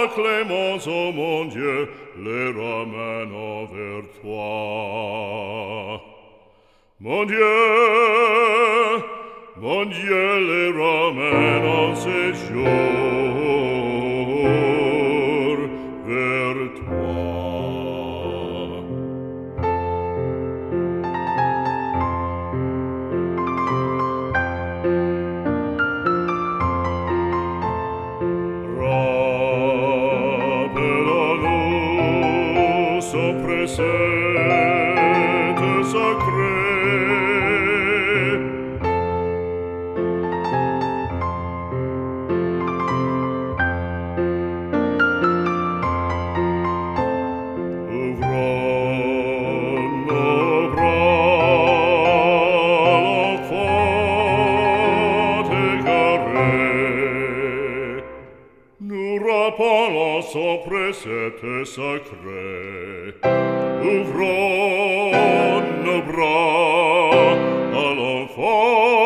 clémence, ô mon Dieu, les ramène vers toi. Mon Dieu, les ramène en séjour vers toi. Rappelons-nous son précepte sacré. Ouvrons nos bras, l'enfant égaré. Nous rappelons son précepte sacré. Ouvrons nos bras à l'enfant